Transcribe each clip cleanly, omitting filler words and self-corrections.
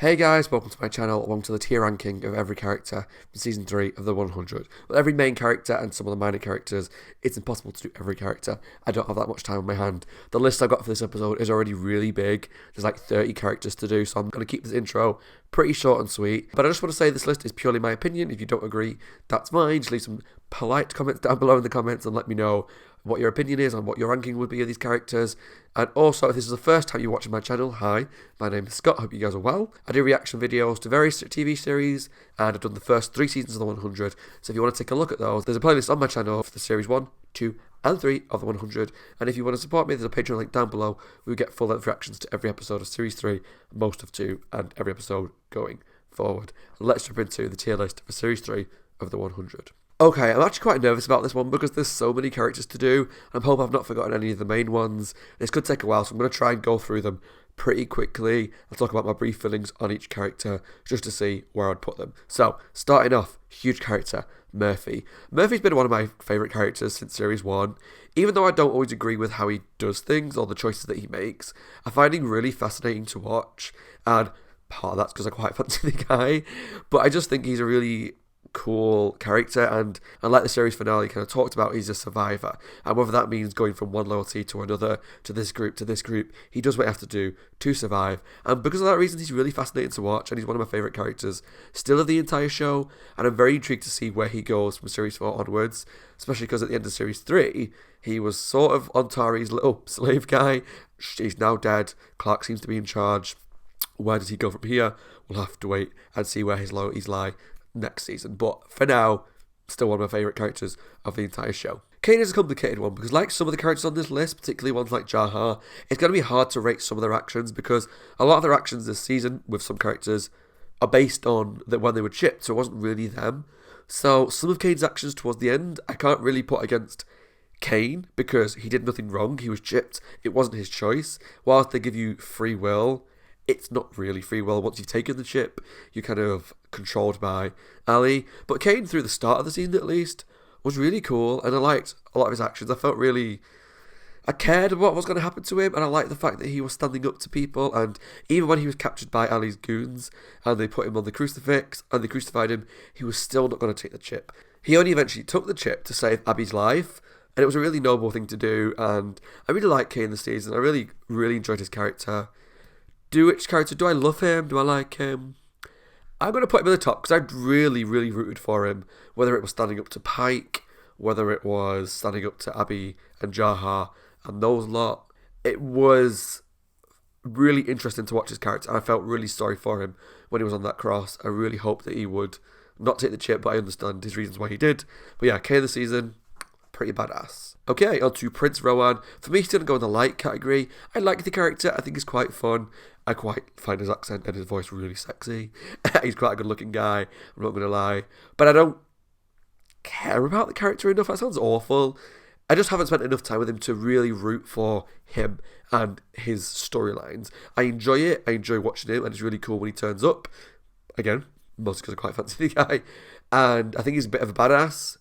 Hey guys, welcome to my channel, welcome to the tier ranking of every character from Season 3 of the 100. With every main character and some of the minor characters, it's impossible to do every character. I don't have that much time on my hand. The list I've got for this episode is already really big. There's like 30 characters to do, so I'm going to keep this intro pretty short and sweet. But I just want to say this list is purely my opinion. If you don't agree, that's fine. Just leave some polite comments down below in the comments and let me know what your opinion is on what your ranking would be of these characters. And also, if this is the first time you're watching my channel, hi, my name is Scott, hope you guys are well. I do reaction videos to various TV series, and I've done the first 3 seasons of the 100, so if you want to take a look at those, there's a playlist on my channel for the series 1, 2, and 3 of the 100, and if you want to support me, there's a Patreon link down below. We get full-length reactions to every episode of Series 3, most of 2, and every episode going forward. Let's jump into the tier list for Series 3 of the 100. Okay, I'm actually quite nervous about this one because there's so many characters to do. I hope I've not forgotten any of the main ones. This could take a while, so I'm going to try and go through them pretty quickly. I'll talk about my brief feelings on each character just to see where I'd put them. So, starting off, huge character, Murphy. Murphy's been one of my favourite characters since Series 1. Even though I don't always agree with how he does things or the choices that he makes, I find him really fascinating to watch. And part of that's because I quite fancy the guy. But I just think he's a really cool character, and like the series finale kind of talked about, he's a survivor, and whether that means going from one loyalty to another, to this group, he does what he has to do to survive, and because of that reason he's really fascinating to watch, and he's one of my favourite characters still of the entire show, and I'm very intrigued to see where he goes from series 4 onwards, especially because at the end of series 3 he was sort of Ontari's little slave guy. He's now dead, Clark seems to be in charge. Where does he go from here? We'll have to wait and see where his loyalties lie next season, but for now, still one of my favourite characters of the entire show. Kane is a complicated one because, like some of the characters on this list, particularly ones like Jaha, it's going to be hard to rate some of their actions because a lot of their actions this season with some characters are based on when they were chipped, so it wasn't really them. So some of Kane's actions towards the end, I can't really put against Kane because he did nothing wrong, he was chipped, it wasn't his choice. Whilst they give you free will, it's not really free will. Once you've taken the chip, you're kind of controlled by Ali. But Kane, through the start of the season at least, was really cool, and I liked a lot of his actions. I cared about what was going to happen to him, and I liked the fact that he was standing up to people, and even when he was captured by Ali's goons, and they put him on the crucifix, and they crucified him, he was still not going to take the chip. He only eventually took the chip to save Abby's life, and it was a really noble thing to do, and I really like Kane this season. I really, really enjoyed his character. Which character do I love him? Do I like him? I'm going to put him in the top because I'd really, really rooted for him. Whether it was standing up to Pike, whether it was standing up to Abby and Jaha and those lot. It was really interesting to watch his character, and I felt really sorry for him when he was on that cross. I really hoped that he would not take the chip, but I understand his reasons why he did. But yeah, K of the season, pretty badass. Okay, on to Prince Rowan. For me, he's going to go in the light category. I like the character. I think he's quite fun. I quite find his accent and his voice really sexy. He's quite a good looking guy, I'm not going to lie. But I don't care about the character enough. That sounds awful. I just haven't spent enough time with him to really root for him and his storylines. I enjoy it. I enjoy watching him, and it's really cool when he turns up. Again, mostly because I quite fancy the guy. And I think he's a bit of a badass.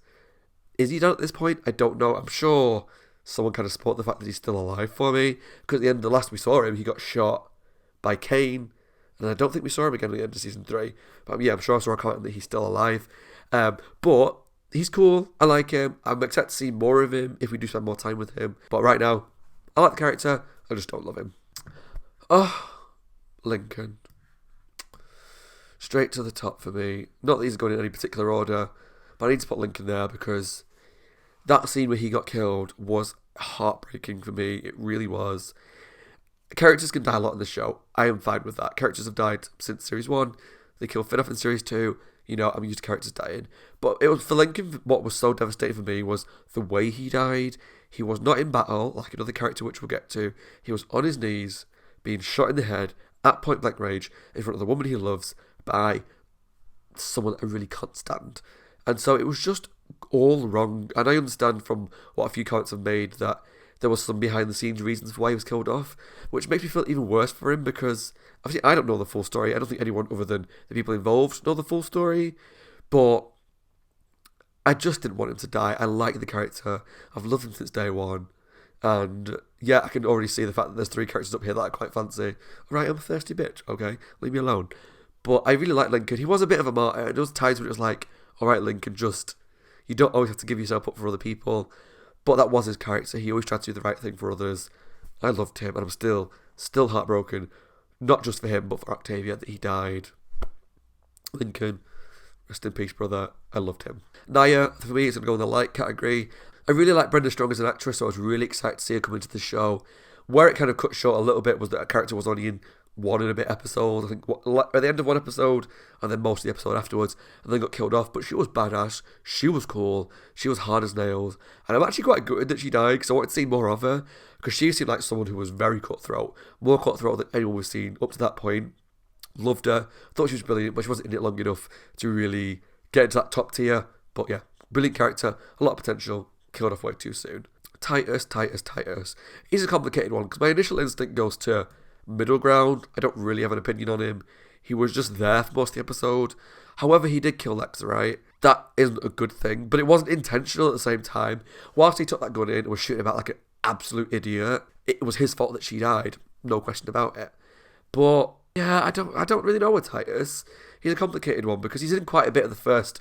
Is he done at this point? I don't know. I'm sure someone kind of support the fact that he's still alive for me. Because at the end of the last we saw him, he got shot by Kane, and I don't think we saw him again at the end of season 3. But yeah, I'm sure I saw a comment that he's still alive. But he's cool. I like him. I'm excited to see more of him if we do spend more time with him. But right now, I like the character. I just don't love him. Oh, Lincoln. Straight to the top for me. Not that he's going in any particular order, but I need to put Lincoln there because that scene where he got killed was heartbreaking for me. It really was. Characters can die a lot in the show. I am fine with that. Characters have died since Series 1. They killed Finn off in Series 2. You know, I'm used to characters dying. But it was for Lincoln, what was so devastating for me was the way he died. He was not in battle, like another character which we'll get to. He was on his knees, being shot in the head, at point blank range, in front of the woman he loves, by someone I really can't stand. And so it was just all wrong. And I understand from what a few comments have made that there was some behind the scenes reasons for why he was killed off, which makes me feel even worse for him because obviously I don't know the full story. I don't think anyone other than the people involved know the full story, but I just didn't want him to die. I like the character. I've loved him since day one, And yeah, I can already see the fact that there's 3 characters up here that I quite fancy. Right, I'm a thirsty bitch, okay? Leave me alone. But I really like Lincoln. He was a bit of a martyr. There was times when it was like, alright, Lincoln, you don't always have to give yourself up for other people. But that was his character. He always tried to do the right thing for others. I loved him, and I'm still heartbroken. Not just for him, but for Octavia, that he died. Lincoln, rest in peace, brother. I loved him. Naya, for me, is going to go in the light category. I really like Brenda Strong as an actress, so I was really excited to see her come into the show. Where it kind of cut short a little bit was that her character was only in 1 and a bit episodes. I think at the end of 1 episode, and then most of the episode afterwards, and then got killed off. But she was badass. She was cool. She was hard as nails. And I'm actually quite gutted that she died, because I wanted to see more of her. Because she seemed like someone who was very cutthroat. More cutthroat than anyone we've seen up to that point. Loved her. Thought she was brilliant, but she wasn't in it long enough to really get into that top tier. But yeah, brilliant character. A lot of potential. Killed off way too soon. Titus. He's a complicated one, because my initial instinct goes to middle ground. I don't really have an opinion on him. He was just there for most of the episode. However, he did kill Lexa, right? That isn't a good thing, but it wasn't intentional at the same time. Whilst he took that gun in and was shooting about like an absolute idiot, it was his fault that she died. No question about it. But yeah, I don't really know with Titus. He's a complicated one, because he's in quite a bit of the first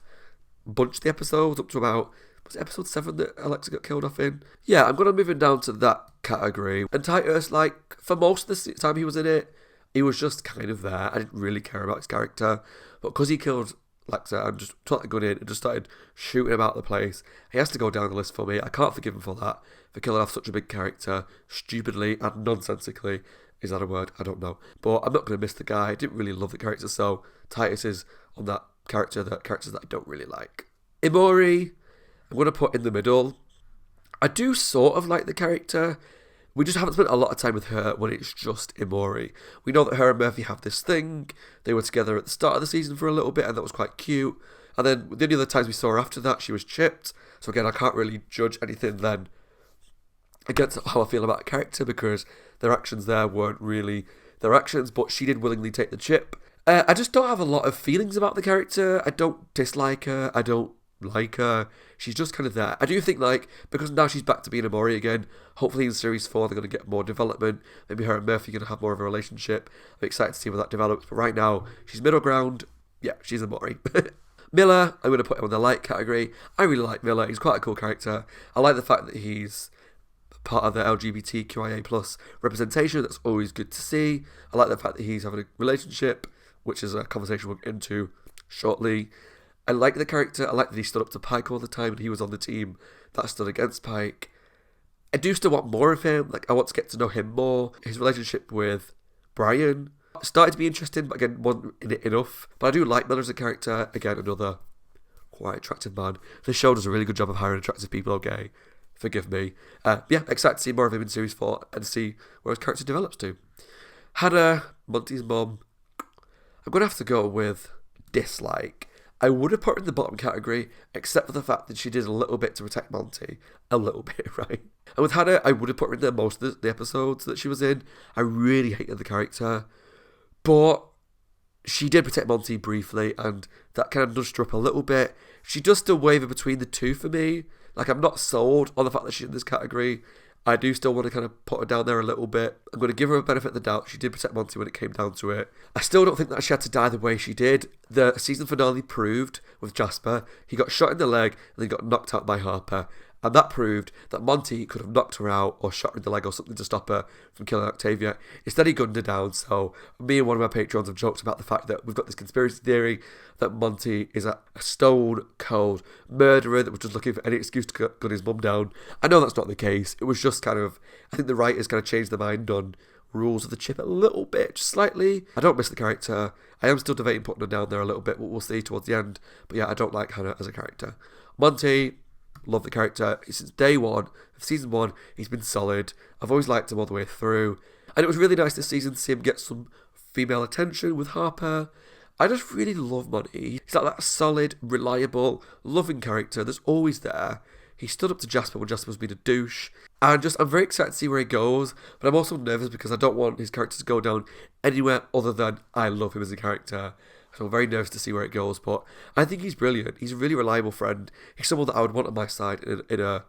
bunch of the episodes, up to about, was it episode 7 that Alexa got killed off in? Yeah, I'm going to move him down to that category. And Titus, like, for most of the time he was in it, he was just kind of there. I didn't really care about his character. But because he killed Lexa and just took that gun in and just started shooting about the place, he has to go down the list for me. I can't forgive him for that, for killing off such a big character, stupidly and nonsensically. Is that a word? I don't know. But I'm not going to miss the guy. I didn't really love the character, so Titus is on that characters that I don't really like. Imori, I'm going to put in the middle. I do sort of like the character. We just haven't spent a lot of time with her when it's just Imori. We know that her and Murphy have this thing. They were together at the start of the season for a little bit, and that was quite cute. And then the only other times we saw her after that, she was chipped. So again, I can't really judge anything then against how I feel about a character, because their actions there weren't really their actions, but she did willingly take the chip. I just don't have a lot of feelings about the character. I don't dislike her. I don't like her. She's just kind of there. I do think, like, because now she's back to being Imori again, hopefully in Series 4 they're going to get more development. Maybe her and Murphy are going to have more of a relationship. I'm excited to see where that develops. But right now, she's middle ground. Yeah, she's Imori. Miller, I'm going to put him in the light category. I really like Miller. He's quite a cool character. I like the fact that he's part of the LGBTQIA plus representation. That's always good to see. I like the fact that he's having a relationship, which is a conversation we'll get into shortly. I like the character. I like that he stood up to Pike all the time and he was on the team that stood against Pike. I do still want more of him. Like, I want to get to know him more. His relationship with Brian started to be interesting, but again, wasn't in it enough. But I do like Miller as a character. Again, another quite attractive man. This show does a really good job of hiring attractive people, okay? Forgive me. Yeah, excited to see more of him in Series 4 and see where his character develops to. Hannah, Monty's mum. I'm going to have to go with dislike. I would have put her in the bottom category, except for the fact that she did a little bit to protect Monty. A little bit, right? And with Hannah, I would have put her in there most of the episodes that she was in. I really hated the character. But she did protect Monty briefly, and that kind of nudged her up a little bit. She does still waver between the two for me. Like, I'm not sold on the fact that she's in this category. I do still want to kind of put her down there a little bit. I'm going to give her a benefit of the doubt. She did protect Monty when it came down to it. I still don't think that she had to die the way she did. The season finale proved with Jasper, he got shot in the leg and then got knocked out by Harper. And that proved that Monty could have knocked her out or shot her in the leg or something to stop her from killing Octavia. Instead, he gunned her down. So me and one of my patrons have joked about the fact that we've got this conspiracy theory that Monty is a stone cold murderer that was just looking for any excuse to gun his mum down. I know that's not the case. It was just kind of, I think the writers kind of changed their mind on rules of the chip a little bit, just slightly. I don't miss the character. I am still debating putting her down there a little bit, but we'll see towards the end. But yeah, I don't like Hannah as a character. Monty, love the character. Since day one of season 1, he's been solid. I've always liked him all the way through. And it was really nice this season to see him get some female attention with Harper. I just really love Monty. He's like that solid, reliable, loving character that's always there. He stood up to Jasper when Jasper was being a douche. And I'm very excited to see where he goes. But I'm also nervous because I don't want his character to go down anywhere other than I love him as a character. So I'm very nervous to see where it goes, but I think he's brilliant. He's a really reliable friend. He's someone that I would want on my side in a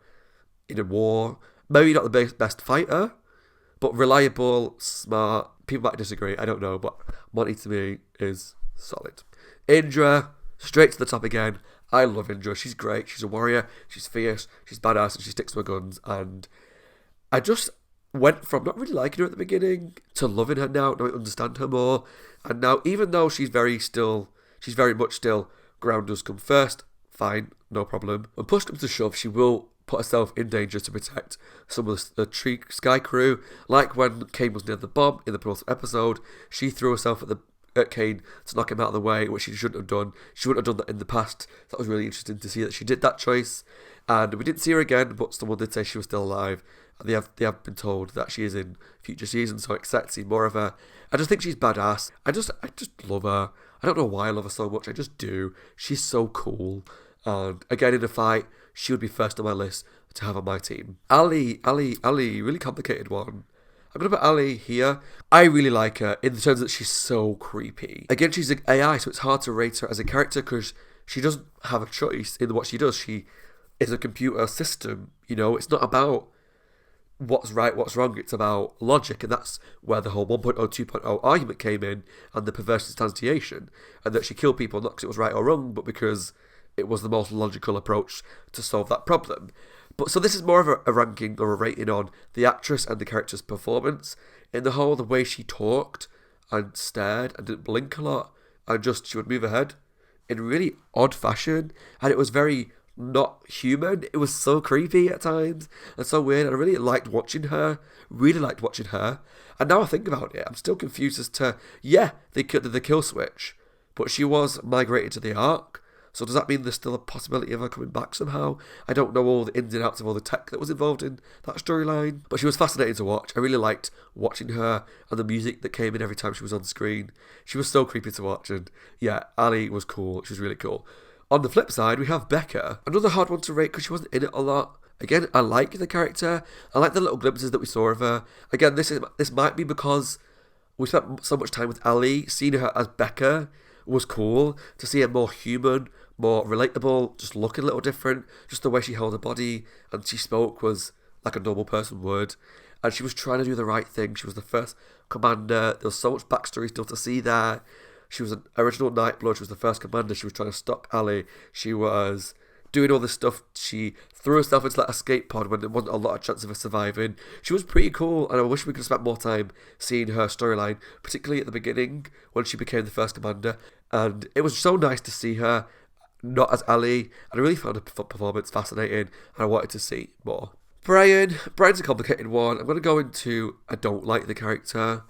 war. maybe not the best fighter, but reliable, smart. People might disagree, I don't know, but Monte to me is solid. Indra, straight to the top again. I love Indra. She's great. She's a warrior. She's fierce. She's badass, and she sticks to her guns. And I just went from not really liking her at the beginning to loving her now. Now I understand her more. And now, even though she's very much still ground does come first. Fine, no problem. When push comes to shove, she will put herself in danger to protect some of the tree sky crew. Like when Kane was near the bomb in the penultimate episode, she threw herself at Kane to knock him out of the way, which she shouldn't have done. She wouldn't have done that in the past. That was really interesting to see that she did that choice. And we didn't see her again, but someone did say she was still alive. And they have been told that she is in future seasons, so I expect to see more of her. I just think she's badass. I just love her. I don't know why I love her so much. I just do. She's so cool. And again, in a fight, she would be first on my list to have on my team. Ali, really complicated one. I'm going to put Ali here. I really like her in the terms that she's so creepy. Again, she's an AI, so it's hard to rate her as a character because she doesn't have a choice in what she does. She is a computer system, It's not about what's right, what's wrong. It's about logic, and that's where the whole 1.0, 2.0 argument came in, and the perverse instantiation, and that she killed people not because it was right or wrong, but because it was the most logical approach to solve that problem. But so this is more of a ranking or a rating on the actress and the character's performance. In the whole, the way she talked and stared and didn't blink a lot, and she would move her head in really odd fashion, and it was very not human. It was so creepy at times and so weird, and I really liked watching her. And now I think about it, I'm still confused as to, they did the kill switch, but she was migrated to the Ark. So does that mean there's still a possibility of her coming back somehow? I don't know all the ins and outs of all the tech that was involved in that storyline, but she was fascinating to watch. I really liked watching her and the music that came in every time she was on screen. She was so creepy to watch, and Ali was cool. She was really cool. On the flip side, we have Becca. Another hard one to rate because she wasn't in it a lot. Again, I like the character. I like the little glimpses that we saw of her. Again, this might be because we spent so much time with Ali. Seeing her as Becca was cool. To see her more human, more relatable, just looking a little different. Just the way she held her body and she spoke was like a normal person would. And she was trying to do the right thing. She was the first commander. There was so much backstory still to see there. She was an original Nightblood. She was the first commander. She was trying to stop Ali. She was doing all this stuff. She threw herself into that escape pod when there wasn't a lot of chance of her surviving. She was pretty cool, and I wish we could have spent more time seeing her storyline, particularly at the beginning when she became the first commander. And it was so nice to see her not as Ali, and I really found her performance fascinating, and I wanted to see more. Brian's a complicated one. I'm going to go into I don't like the character.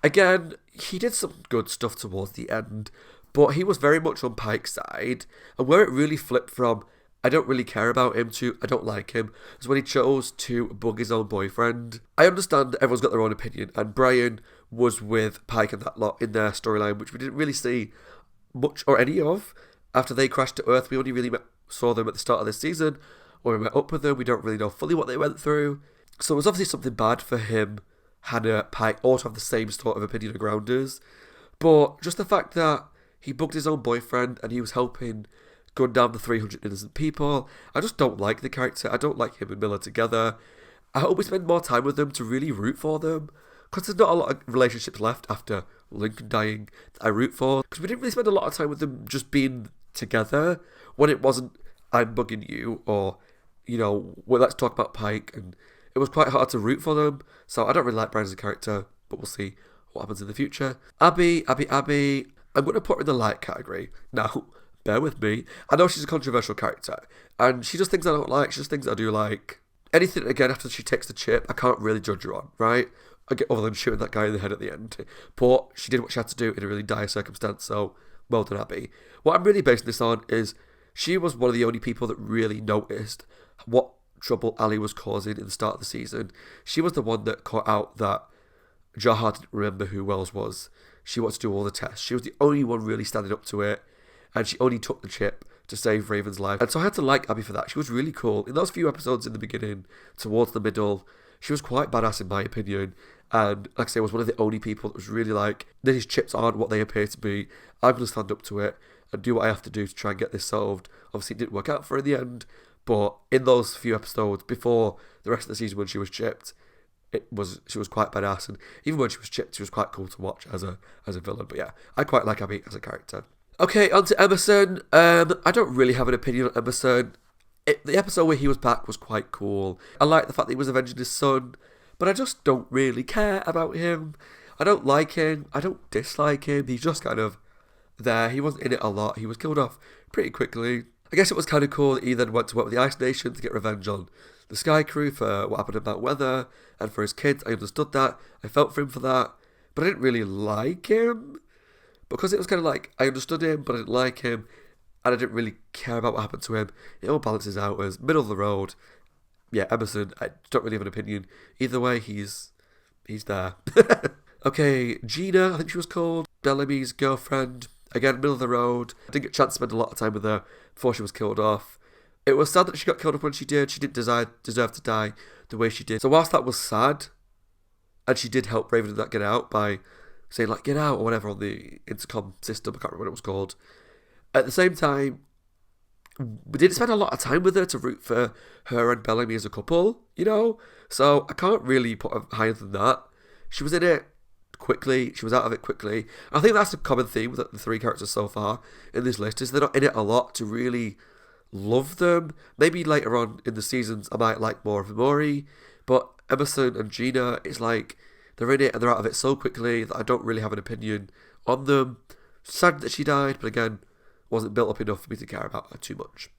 Again, he did some good stuff towards the end, but he was very much on Pike's side, and where it really flipped from I don't really care about him to I don't like him is when he chose to bug his own boyfriend. I understand that everyone's got their own opinion, and Brian was with Pike and that lot in their storyline, which we didn't really see much or any of. After they crashed to Earth, we only really saw them at the start of this season, or we met up with them. We don't really know fully what they went through. So it was obviously something bad for him, Hannah, Pike, all to have the same sort of opinion of Grounders. But just the fact that he bugged his own boyfriend and he was helping gun down the 300 innocent people, I just don't like the character. I don't like him and Miller together. I hope we spend more time with them to really root for them, because there's not a lot of relationships left after Lincoln dying that I root for, because we didn't really spend a lot of time with them just being together when it wasn't I'm bugging you or well, let's talk about Pike, and it was quite hard to root for them. So I don't really like Brian as a character, but we'll see what happens in the future. Abby, I'm going to put her in the light category. Now, bear with me. I know she's a controversial character, and she does things I don't like, she does things I do like. Anything, again, after she takes the chip, I can't really judge her on, right? Other than shooting that guy in the head at the end. But she did what she had to do in a really dire circumstance, so well done, Abby. What I'm really basing this on is she was one of the only people that really noticed what trouble Ali was causing in the start of the season. She was the one that caught out that Jaha didn't remember who Wells was. She wanted to do all the tests. She was the only one really standing up to it, and she only took the chip to save Raven's life. And so I had to like Abby for that. She was really cool. In those few episodes in the beginning, towards the middle, she was quite badass in my opinion. And like I say, was one of the only people that was really like, these chips aren't what they appear to be. I'm going to stand up to it and do what I have to do to try and get this solved. Obviously it didn't work out for her in the end, But in those few episodes before the rest of the season when she was chipped, she was quite badass, and even when she was chipped, she was quite cool to watch as a villain. But yeah, I quite like Abby as a character. Okay, on to Emerson. I don't really have an opinion on Emerson. The episode where he was back was quite cool. I like the fact that he was avenging his son, but I just don't really care about him. I don't like him. I don't dislike him. He's just kind of there. He wasn't in it a lot. He was killed off pretty quickly. I guess it was kind of cool that he then went to work with the Ice Nation to get revenge on the Sky Crew for what happened in that weather, and for his kids. I understood that. I felt for him for that. But I didn't really like him. Because it was kind of like, I understood him, but I didn't like him, and I didn't really care about what happened to him. It all balances out as middle of the road. Yeah, Emerson, I don't really have an opinion. Either way, he's there. Okay, Gina, I think she was called, Bellamy's girlfriend. Again, middle of the road. I didn't get a chance to spend a lot of time with her before she was killed off. It was sad that she got killed off when she did. She didn't deserve to die the way she did. So whilst that was sad, and she did help Raven and that get out by saying, like, get out or whatever on the intercom system, I can't remember what it was called. At the same time, we didn't spend a lot of time with her to root for her and Bellamy as a couple, you know? So I can't really put her higher than that. She was in it quickly, she was out of it quickly. I think that's a common theme with the three characters so far in this list, is they're not in it a lot to really love them. Maybe later on in the seasons I might like more of Mori, but Emerson and Gina, it's like they're in it and they're out of it so quickly that I don't really have an opinion on them. Sad that she died, but again, wasn't built up enough for me to care about her too much.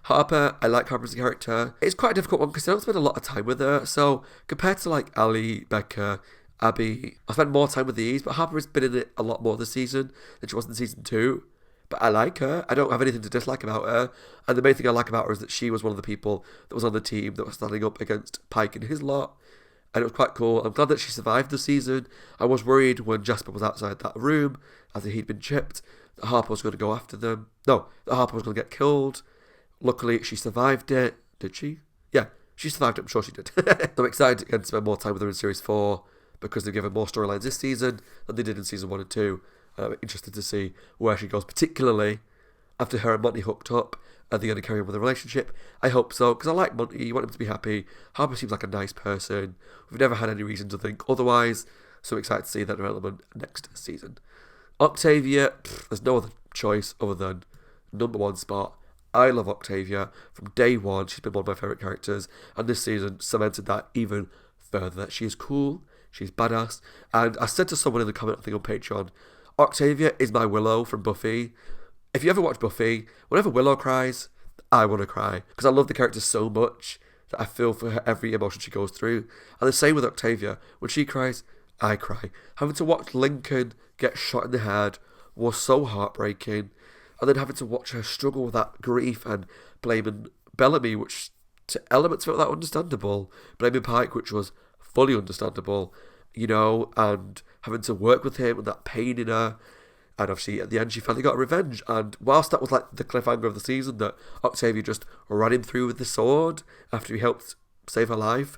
Harper, I like Harper as a character. It's quite a difficult one because I don't spend a lot of time with her. So compared to like Ali, Becca, Abby, I spend more time with these, but Harper has been in it a lot more this season than she was in season 2. But I like her. I don't have anything to dislike about her. And the main thing I like about her is that she was one of the people that was on the team that was standing up against Pike and his lot. And it was quite cool. I'm glad that she survived the season. I was worried when Jasper was outside that room, after he'd been chipped, that Harper was going to go after them. No, that Harper was going to get killed. Luckily, she survived it. Did she? Yeah, she survived it. I'm sure she did. So I'm excited again to spend more time with her in Series 4 because they've given more storylines this season than they did in Season 1 and 2. I'm interested to see where she goes, particularly after her and Monte hooked up. Are they going to carry on with the relationship? I hope so, because I like Monte. You want him to be happy. Harper seems like a nice person. We've never had any reason to think otherwise, so I'm excited to see that development next season. Octavia, there's no other choice other than number 1 spot. I love Octavia. From day one, she's been one of my favourite characters, and this season cemented that even further, that she is cool, she's badass, and I said to someone in the comment thing on Patreon, Octavia is my Willow from Buffy. If you ever watch Buffy, whenever Willow cries, I want to cry. Because I love the character so much that I feel for her every emotion she goes through. And the same with Octavia. When she cries, I cry. Having to watch Lincoln get shot in the head was so heartbreaking. And then having to watch her struggle with that grief and blaming Bellamy, which to elements felt that understandable. Blaming Pike, which was fully understandable, you know, and having to work with him and that pain in her. And obviously, at the end, she finally got revenge. And whilst that was like the cliffhanger of the season, that Octavia just ran him through with the sword after he helped save her life,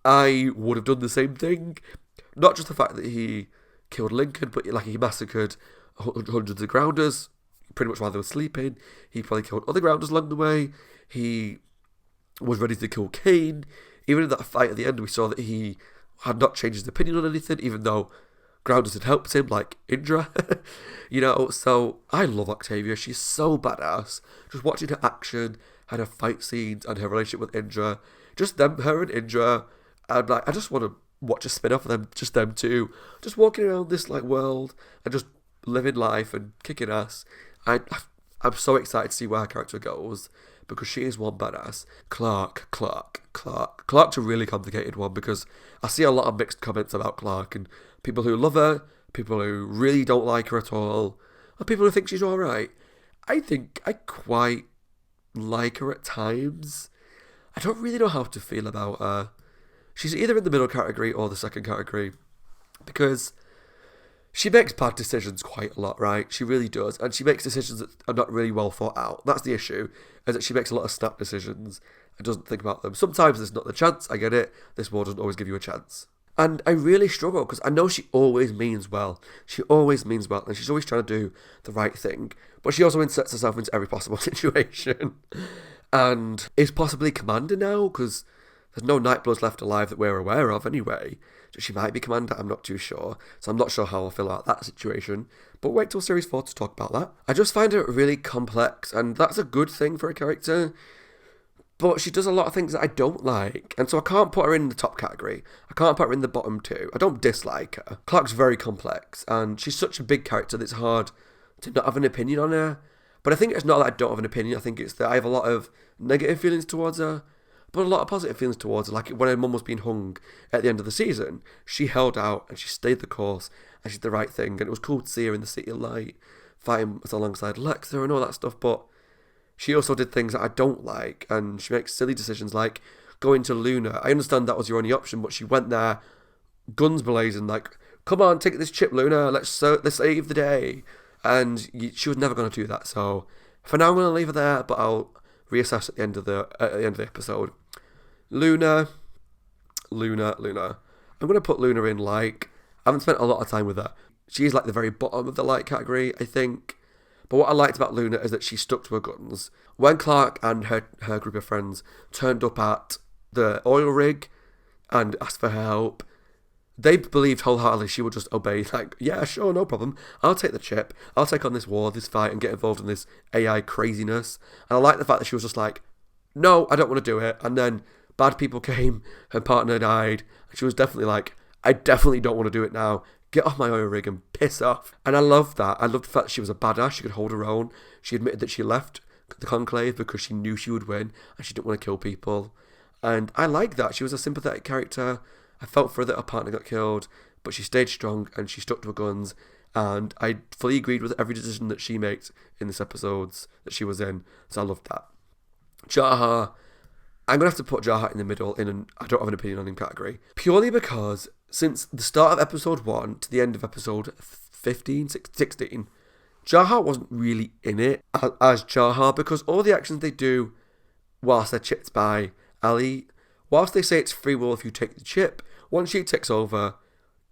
I would have done the same thing. Not just the fact that he killed Lincoln, but like he massacred hundreds of grounders, pretty much while they were sleeping. He probably killed other grounders along the way. He was ready to kill Kane. Even in that fight at the end, we saw that he had not changed his opinion on anything, even though grounders had helped him, like Indra. You know, so I love Octavia. She's so badass. Just watching her action and her fight scenes and her relationship with Indra. Just them, her and Indra. And like, I just want to watch a spin-off of them, just them two. Just walking around this like world and just living life and kicking ass. I'm so excited to see where her character goes, because she is one badass. Clark's a really complicated one, because I see a lot of mixed comments about Clark, and people who love her, people who really don't like her at all, and people who think she's alright. I think I quite like her at times. I don't really know how to feel about her. She's either in the middle category or the second category, because she makes bad decisions quite a lot, right? She really does. And she makes decisions that are not really well thought out. That's the issue, is that she makes a lot of snap decisions and doesn't think about them. Sometimes there's not the chance, I get it. This war doesn't always give you a chance. And I really struggle, because I know she always means well. She always means well, and she's always trying to do the right thing. But she also inserts herself into every possible situation. and is possibly Commander now, because there's no Nightbloods left alive that we're aware of anyway. So she might be Commander, I'm not too sure. So I'm not sure how I'll feel about that situation. But wait till Series 4 to talk about that. I just find her really complex, and that's a good thing for a character. But she does a lot of things that I don't like. And so I can't put her in the top category. I can't put her in the bottom two. I don't dislike her. Clark's very complex, and she's such a big character that it's hard to not have an opinion on her. But I think it's not that I don't have an opinion. I think it's that I have a lot of negative feelings towards her, but a lot of positive feelings towards her. Like when her mum was being hung at the end of the season, she held out and she stayed the course and she did the right thing. And it was cool to see her in the City of Light fighting alongside Lexa and all that stuff. But she also did things that I don't like, and she makes silly decisions like going to Luna. I understand that was your only option, but she went there, guns blazing, like, come on, take this chip, Luna, let's save the day. And she was never going to do that. So for now, I'm going to leave her there, but I'll reassess at the end of the episode. Luna. I'm going to put Luna in, like, I haven't spent a lot of time with her. She's like the very bottom of the light category, I think. But what I liked about Luna is that she stuck to her guns. When Clark and her group of friends turned up at the oil rig and asked for her help, they believed wholeheartedly she would just obey, like, yeah, sure, no problem. I'll take the chip. I'll take on this war, this fight, and get involved in this AI craziness. And I like the fact that she was just like, no, I don't want to do it. And then bad people came, her partner died, and she was definitely like, I definitely don't want to do it now. Get off my oil rig and piss off. And I love that. I love the fact that she was a badass. She could hold her own. She admitted that she left the Conclave because she knew she would win and she didn't want to kill people. And I like that. She was a sympathetic character. I felt for her that her partner got killed, but she stayed strong and she stuck to her guns. And I fully agreed with every decision that she made in this episodes that she was in. So I loved that. Jaha. I'm going to have to put Jaha in the middle in an I don't have an opinion on him category. Purely because since the start of episode 1 to the end of episode 16, Jaha wasn't really in it as Jaha, because all the actions they do whilst they're chipped by Ali, whilst they say it's free will if you take the chip, once she takes over,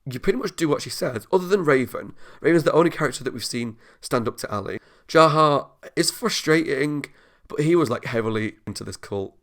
you pretty much do what she says, other than Raven. Raven's the only character that we've seen stand up to Ali. Jaha is frustrating, but he was like heavily into this cult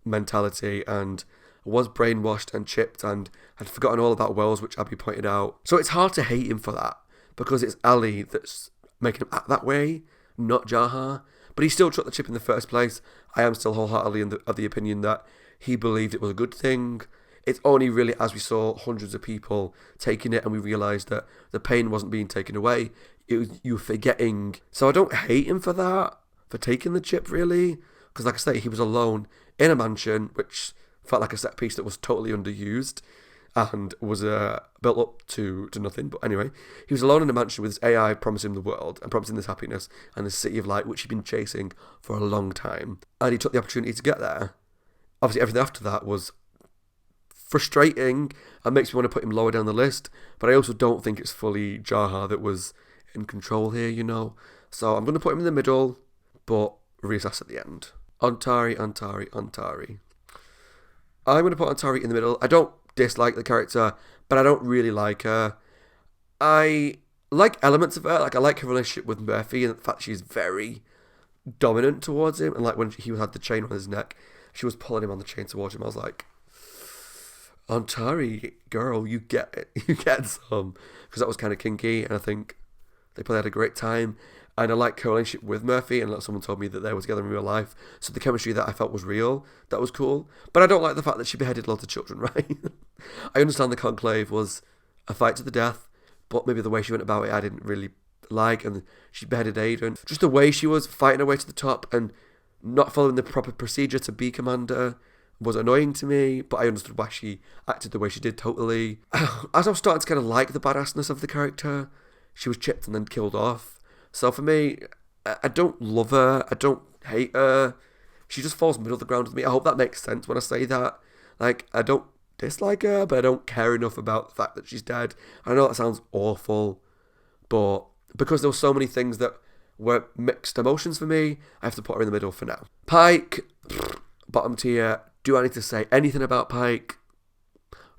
mentality and was brainwashed and chipped and had forgotten all about Wells, which Abby pointed out. So it's hard to hate him for that, because it's Ali that's making him act that way, not Jaha. But he still took the chip in the first place. I am still wholeheartedly of the opinion that he believed it was a good thing. It's only really as we saw hundreds of people taking it and we realised that the pain wasn't being taken away, you were forgetting. So I don't hate him for that, for taking the chip really, because like I say, he was alone in a mansion, which felt like a set piece that was totally underused and was built up to nothing. But anyway, he was alone in a mansion with his AI promising him the world and promising this happiness and this city of light, which he'd been chasing for a long time. And he took the opportunity to get there. Obviously, everything after that was frustrating and makes me want to put him lower down the list. But I also don't think it's fully Jaha that was in control here, you know. So I'm going to put him in the middle, but reassess at the end. Ontari. I'm going to put Ontari in the middle. I don't dislike the character, but I don't really like her. I like elements of her. Like, I like her relationship with Murphy and the fact she's very dominant towards him. And like when he had the chain on his neck, she was pulling him on the chain towards him. I was like, Ontari, girl, you get it. You get some. Because that was kind of kinky, and I think they probably had a great time. And I like her relationship with Murphy, and like someone told me that they were together in real life. So the chemistry that I felt was real. That was cool. But I don't like the fact that she beheaded lots of children, right? I understand the Conclave was a fight to the death, but maybe the way she went about it I didn't really like. And she beheaded Aiden. Just the way she was fighting her way to the top and not following the proper procedure to be commander was annoying to me, but I understood why she acted the way she did totally. As I was starting to kind of like the badassness of the character, she was chipped and then killed off. So for me, I don't love her, I don't hate her, she just falls middle of the ground with me. I hope that makes sense when I say that. Like, I don't dislike her, but I don't care enough about the fact that she's dead. I know that sounds awful, but because there were so many things that were mixed emotions for me, I have to put her in the middle for now. Pike, bottom tier. Do I need to say anything about Pike?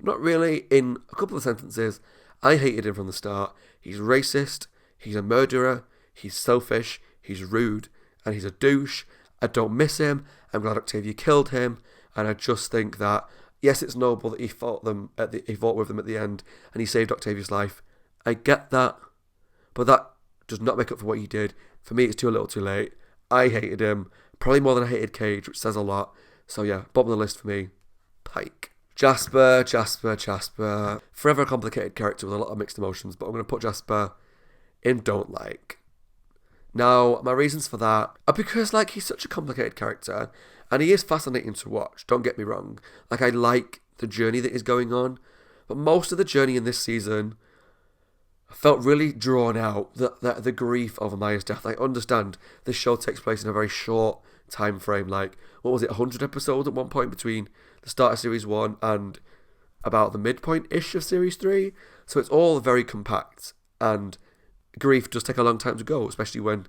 Not really. In a couple of sentences, I hated him from the start. He's racist, he's a murderer, he's selfish, he's rude, and he's a douche, I don't miss him. I'm glad Octavia killed him. And I just think that, yes, it's noble that he fought with them at the end and he saved Octavia's life. I get that. But that does not make up for what he did. For me, it's too little too late. I hated him. Probably more than I hated Cage, which says a lot. So yeah, bottom of the list for me, Pike. Jasper. Forever a complicated character with a lot of mixed emotions, but I'm going to put Jasper in don't like. Now, my reasons for that are because, like, he's such a complicated character, and he is fascinating to watch, don't get me wrong. Like, I like the journey that is going on, but most of the journey in this season felt really drawn out. The grief over Maya's death. I understand this show takes place in a very short time frame, like, what was it, 100 episodes at one point between the start of Series 1 and about the midpoint-ish of Series 3, so it's all very compact, and grief does take a long time to go, especially when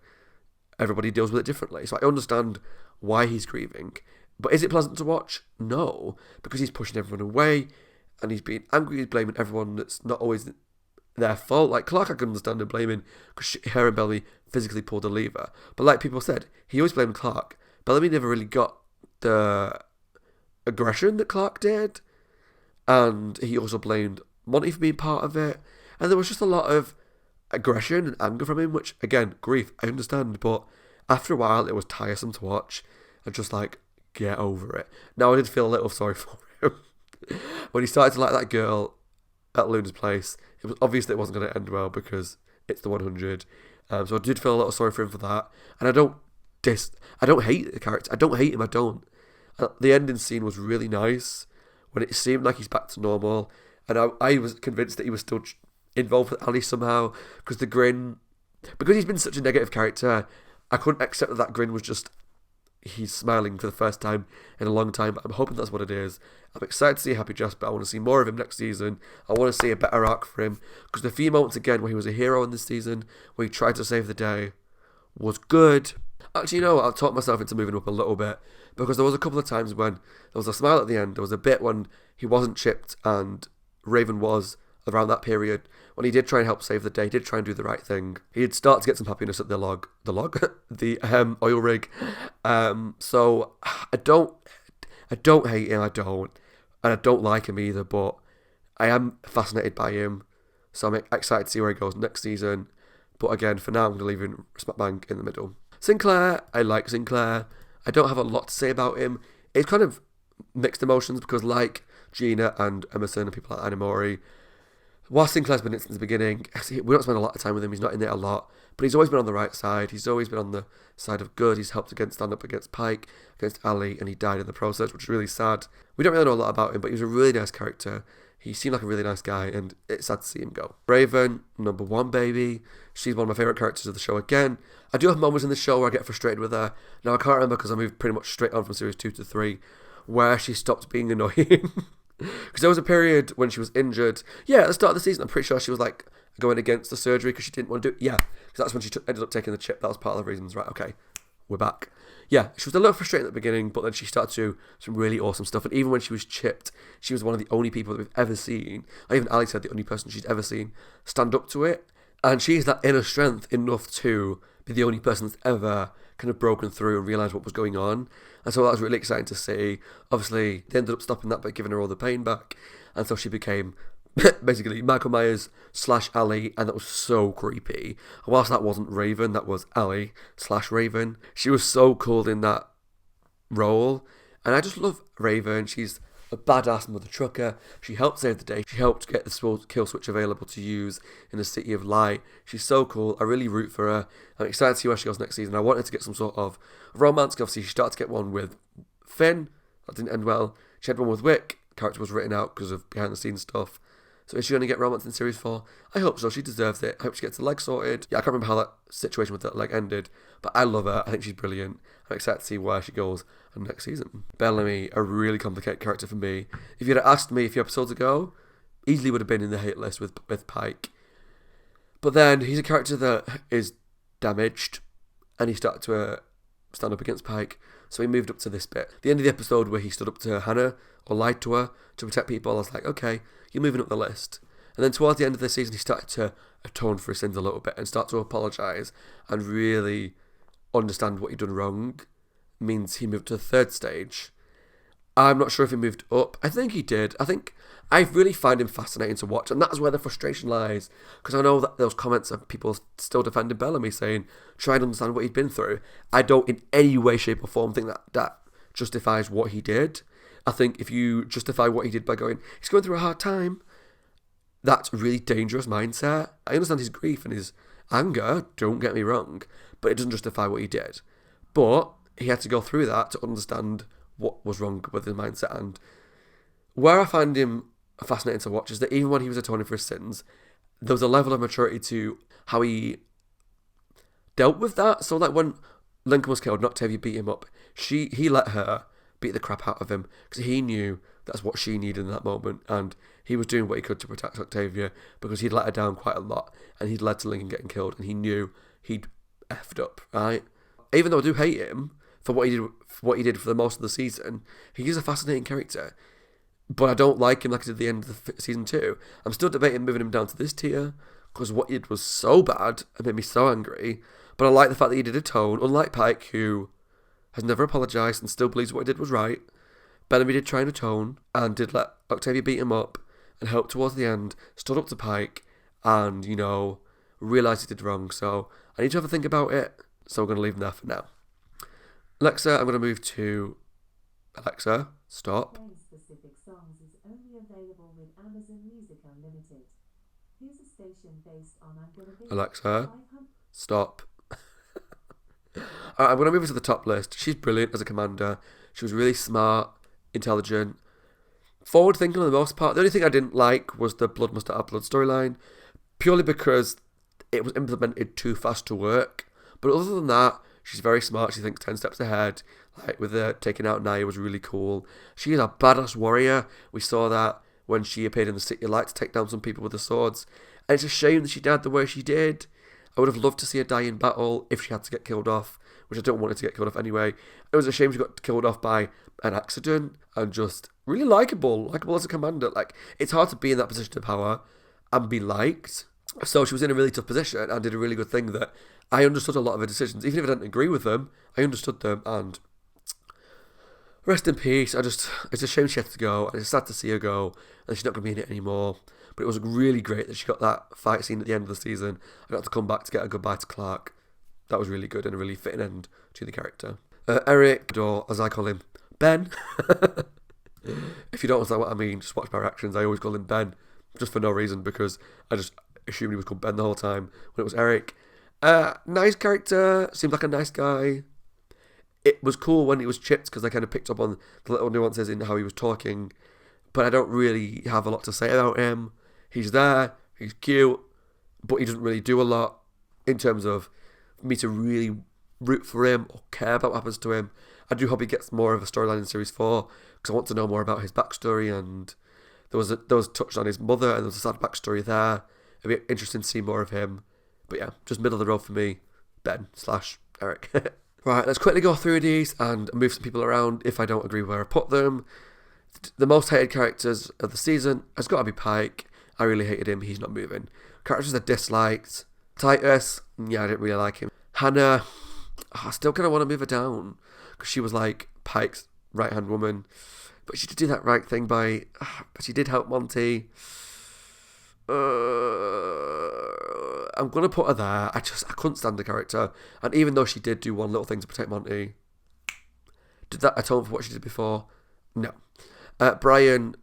everybody deals with it differently. So I understand why he's grieving, but is it pleasant to watch? No, because he's pushing everyone away, and he's being angry, he's blaming everyone that's not always their fault. Like Clark, I can understand him blaming because her and Bellamy physically pulled a lever, but like people said, he always blamed Clark. Bellamy never really got the aggression that Clark did, and he also blamed Monte for being part of it, and there was just a lot of aggression and anger from him, which, again, grief, I understand, but after a while it was tiresome to watch, and just like, get over it. Now I did feel a little sorry for him when he started to like that girl at Luna's place. It was obvious that it wasn't going to end well because it's the 100, so I did feel a little sorry for him for that, and I don't hate the character, I don't hate him, I don't. The ending scene was really nice when it seemed like he's back to normal, and I was convinced that he was still involved with Ali somehow, because the grin, because he's been such a negative character, I couldn't accept that grin was just he's smiling for the first time in a long time. But I'm hoping that's what it is. I'm excited to see Happy Jasper. I want to see more of him next season. I want to see a better arc for him, because the few moments again where he was a hero in this season, where he tried to save the day, was good. Actually, you know what, I'll talk myself into moving up a little bit, because there was a couple of times when there was a smile at the end. There was a bit when he wasn't chipped and Raven was, around that period, when he did try and help save the day, he did try and do the right thing. He'd start to get some happiness at the oil rig. So I don't hate him, and I don't like him either, but I am fascinated by him, so I'm excited to see where he goes next season. But again, for now, I'm going to leave him smack bang in the middle. Sinclair, I like Sinclair. I don't have a lot to say about him. It's kind of mixed emotions, because like Gina and Emerson and people like Anamori, while Sinclair's been in since the beginning, we don't spend a lot of time with him, he's not in it a lot, but he's always been on the right side, he's always been on the side of good, he's helped stand up against Pike, against Ali, and he died in the process, which is really sad. We don't really know a lot about him, but he was a really nice character, he seemed like a really nice guy, and it's sad to see him go. Raven, number 1 baby, she's one of my favourite characters of the show again. I do have moments in the show where I get frustrated with her. Now I can't remember, because I moved pretty much straight on from series 2 to 3, where she stopped being annoying. Because there was a period when she was injured. Yeah, at the start of the season, I'm pretty sure she was like going against the surgery because she didn't want to do it. Yeah, because that's when she ended up taking the chip. That was part of the reasons. Right, okay, we're back. Yeah, she was a little frustrated at the beginning, but then she started to do some really awesome stuff. And even when she was chipped, she was one of the only people that we've ever seen, and even Ali said the only person she's ever seen, stand up to it. And she's that inner strength enough to be the only person that's ever kind of broken through and realised what was going on. And so that was really exciting to see. Obviously, they ended up stopping that by giving her all the pain back. And so she became basically Michael Myers / Ali, and that was so creepy. And whilst that wasn't Raven, that was Ali / Raven. She was so cool in that role. And I just love Raven. She's a badass mother trucker. She helped save the day. She helped get the kill switch available to use in the City of Light. She's so cool. I really root for her. I'm excited to see where she goes next season. I wanted to get some sort of romance. Obviously, she started to get one with Finn. That didn't end well. She had one with Wick. The character was written out because of behind the scenes stuff. So is she going to get romance in Series 4? I hope so. She deserves it. I hope she gets the leg sorted. Yeah, I can't remember how that situation with that leg ended, but I love her. I think she's brilliant. I'm excited to see where she goes next season. Bellamy, a really complicated character for me. If you'd asked me a few episodes ago, easily would have been in the hate list with Pike. But then he's a character that is damaged, and he started to stand up against Pike. So he moved up to this bit. The end of the episode where he stood up to Hannah, or lied to her, to protect people, I was like, okay, you're moving up the list. And then towards the end of the season, he started to atone for his sins a little bit and start to apologise and really understand what he'd done wrong. means he moved to the third stage. I'm not sure if he moved up. I think he did. I really find him fascinating to watch, and that's where the frustration lies. Because I know that those comments of people still defending Bellamy, saying, try and understand what he'd been through. I don't in any way, shape, or form think that justifies what he did. I think if you justify what he did by going, he's going through a hard time, that's a really dangerous mindset. I understand his grief and his anger, don't get me wrong, but it doesn't justify what he did. But he had to go through that to understand what was wrong with his mindset. And where I find him fascinating to watch is that even when he was atoning for his sins, there was a level of maturity to how he dealt with that. So like when Lincoln was killed and Octavia beat him up, he let her beat the crap out of him because he knew that's what she needed in that moment, and he was doing what he could to protect Octavia because he'd let her down quite a lot and he'd led to Lincoln getting killed, and he knew he'd effed up, right? Even though I do hate him for what he did for the most of the season, he is a fascinating character, but I don't like him like I did at the end of the season 2. I'm still debating moving him down to this tier because what he did was so bad and made me so angry, but I like the fact that he did atone, unlike Pike, who has never apologised and still believes what he did was right. Bellamy did try and atone and did let Octavia beat him up and helped towards the end, stood up to Pike and, realised he did wrong. So I need to have a think about it, so we're going to leave him there for now. Lexa, I'm going to move to Alexa, stop. Specific songs is only available with Amazon Music Unlimited. Here's a station based on Alexa, stop. I'm going to move her to the top list. She's brilliant as a commander. She was really smart, intelligent, forward-thinking on the most part. The only thing I didn't like was the Blood Must Have Blood storyline, purely because it was implemented too fast to work. But other than that, she's very smart. She thinks 10 steps ahead. Like with her taking out Naya was really cool. She is a badass warrior. We saw that when she appeared in the City of Light to take down some people with the swords. And it's a shame that she died the way she did. I would have loved to see her die in battle if she had to get killed off, which I don't want her to get killed off anyway. It was a shame she got killed off by an accident, and just really likeable as a commander. Like, it's hard to be in that position of power and be liked. So she was in a really tough position and did a really good thing that I understood a lot of her decisions. Even if I didn't agree with them, I understood them, and rest in peace. It's a shame she had to go, and it's sad to see her go, and she's not going to be in it anymore. But it was really great that she got that fight scene at the end of the season. I got to come back to get a goodbye to Clark. That was really good and a really fitting end to the character. Eric, or as I call him, Ben. If you don't understand what I mean, just watch my reactions. I always call him Ben, just for no reason, because I just assumed he was called Ben the whole time when it was Eric. Nice character, seemed like a nice guy. It was cool when he was chipped because I kind of picked up on the little nuances in how he was talking, but I don't really have a lot to say about him. He's there, he's cute, but he doesn't really do a lot in terms of me to really root for him or care about what happens to him. I do hope he gets more of a storyline in Series 4 because I want to know more about his backstory, and there was touched on his mother and there was a sad backstory there. It'd be interesting to see more of him. But yeah, just middle of the road for me, Ben/Eric. Right, let's quickly go through these and move some people around if I don't agree where I put them. The most hated characters of the season has got to be Pike. I really hated him, he's not moving. Characters I disliked. Titus, yeah, I didn't really like him. Hannah, I still kind of want to move her down because she was like Pike's right-hand woman. But she did do that right thing but she did help Monte. I'm going to put her there. I couldn't stand the character. And even though she did do one little thing to protect Monte, did that atone for what she did before? No. Brian,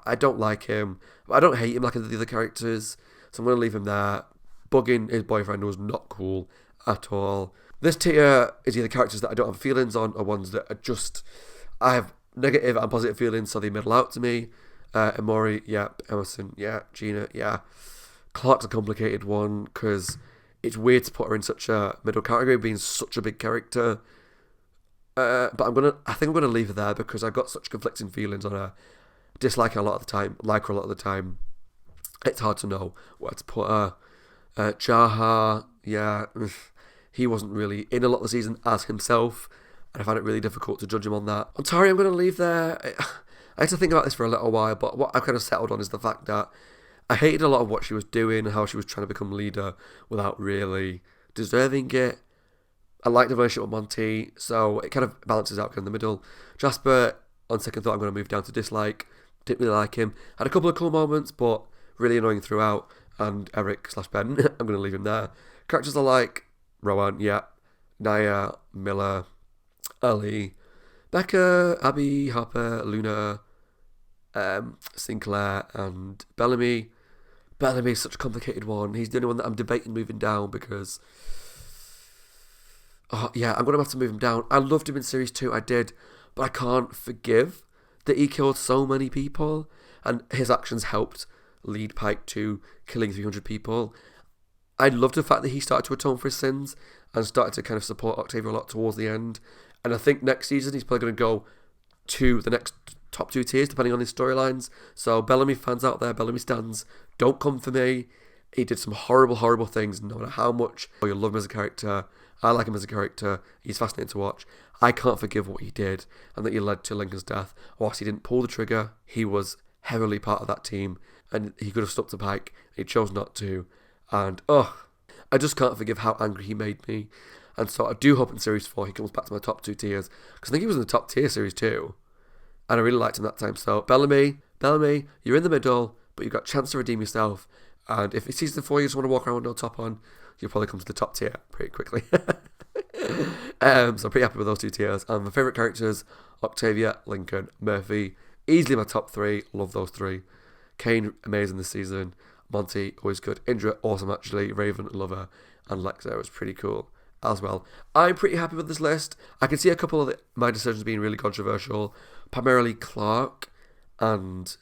I don't like him. I don't hate him like the other characters, so I'm going to leave him there. Bugging his boyfriend was not cool at all. This tier is either characters that I don't have feelings on or ones that are just, I have negative and positive feelings, so they middle out to me. Amori, yeah. Emerson, yeah. Gina, yeah. Clark's a complicated one because it's weird to put her in such a middle category, being such a big character. But I think I'm gonna leave her there because I've got such conflicting feelings on her. Dislike her a lot of the time, like her a lot of the time. It's hard to know where to put her. Jaha, yeah, he wasn't really in a lot of the season as himself, and I find it really difficult to judge him on that. Ontari, I'm gonna leave there. I had to think about this for a little while, but what I've kind of settled on is the fact that I hated a lot of what she was doing and how she was trying to become leader without really deserving it. I like the relationship with Monte, so it kind of balances out in the middle. Jasper, on second thought, I'm going to move down to dislike. Didn't really like him. Had a couple of cool moments, but really annoying throughout. And Eric/Ben, I'm going to leave him there. Characters I like, Rowan, yeah. Naya, Miller, Ali, Becca, Abby, Harper, Luna, Sinclair, and Bellamy. Bellamy is such a complicated one. He's the only one that I'm debating moving down because... Oh, yeah, I'm going to have to move him down. I loved him in Series 2, I did, but I can't forgive that he killed so many people, and his actions helped lead Pike to killing 300 people. I loved the fact that he started to atone for his sins and started to kind of support Octavia a lot towards the end. And I think next season he's probably going to go to the next top 2 tiers depending on his storylines. So Bellamy fans out there, Bellamy stands, don't come for me. He did some horrible, horrible things, no matter how much you love him as a character. I like him as a character. He's fascinating to watch. I can't forgive what he did and that he led to Lincoln's death. Whilst he didn't pull the trigger, he was heavily part of that team and he could have stuck to Pike. He chose not to. And, I just can't forgive how angry he made me. And so I do hope in Series 4 he comes back to my top 2 tiers. Because I think he was in the top tier Series 2. And I really liked him that time. So, Bellamy, you're in the middle, but you've got a chance to redeem yourself. And if it's Season 4 you just want to walk around with no top on, you'll probably come to the top tier pretty quickly. So I'm pretty happy with those 2 tiers. And my favourite characters, Octavia, Lincoln, Murphy. Easily my top 3. Love those 3. Kane, amazing this season. Monte, always good. Indra, awesome actually. Raven, love her. And Lexa was pretty cool as well. I'm pretty happy with this list. I can see a couple of my decisions being really controversial. Primarily Clark and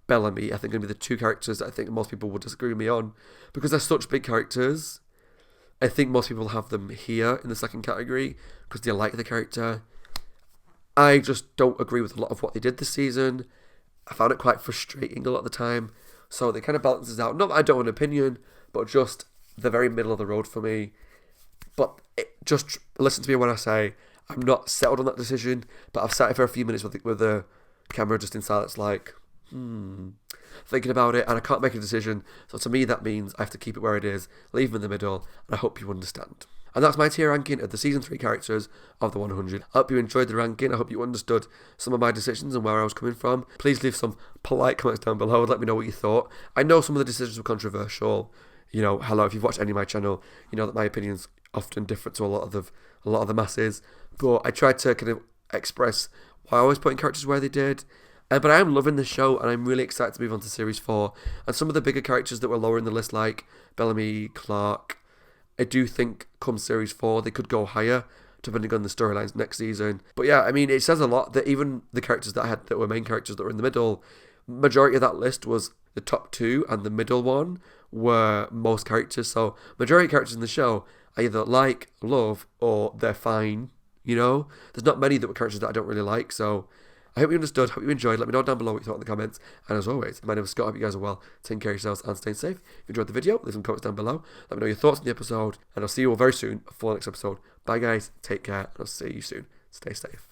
Bellamy, I think, are going to be the 2 characters that I think most people would disagree with me on. Because they're such big characters. I think most people have them here in the second category because they like the character. I just don't agree with a lot of what they did this season. I found it quite frustrating a lot of the time. So it kind of balances out. Not that I don't have an opinion, but just the very middle of the road for me. But just listen to me when I say I'm not settled on that decision, but I've sat here for a few minutes with the camera just in silence, like, thinking about it, and I can't make a decision. So to me, that means I have to keep it where it is, leave them in the middle, and I hope you understand. And that's my tier ranking of the Season 3 characters of the 100. I hope you enjoyed the ranking. I hope you understood some of my decisions and where I was coming from. Please leave some polite comments down below and let me know what you thought. I know some of the decisions were controversial. You know, hello, if you've watched any of my channel, you know that my opinion's often different to a lot of the masses. But I tried to kind of express why I was putting characters where they did. But I am loving the show, and I'm really excited to move on to Series 4. And some of the bigger characters that were lower in the list, like Bellamy, Clark, I do think come Series 4, they could go higher, depending on the storylines next season. But yeah, I mean, it says a lot that even the characters that I had that were main characters that were in the middle, majority of that list was the top 2, and the middle one were most characters. So majority of characters in the show I either like, love, or they're fine, you know? There's not many that were characters that I don't really like, so I hope you understood, hope you enjoyed. Let me know down below what you thought in the comments. And as always, my name is Scott. I hope you guys are well. Taking care of yourselves and staying safe. If you enjoyed the video, leave some comments down below. Let me know your thoughts on the episode. And I'll see you all very soon for the next episode. Bye guys, take care, and I'll see you soon. Stay safe.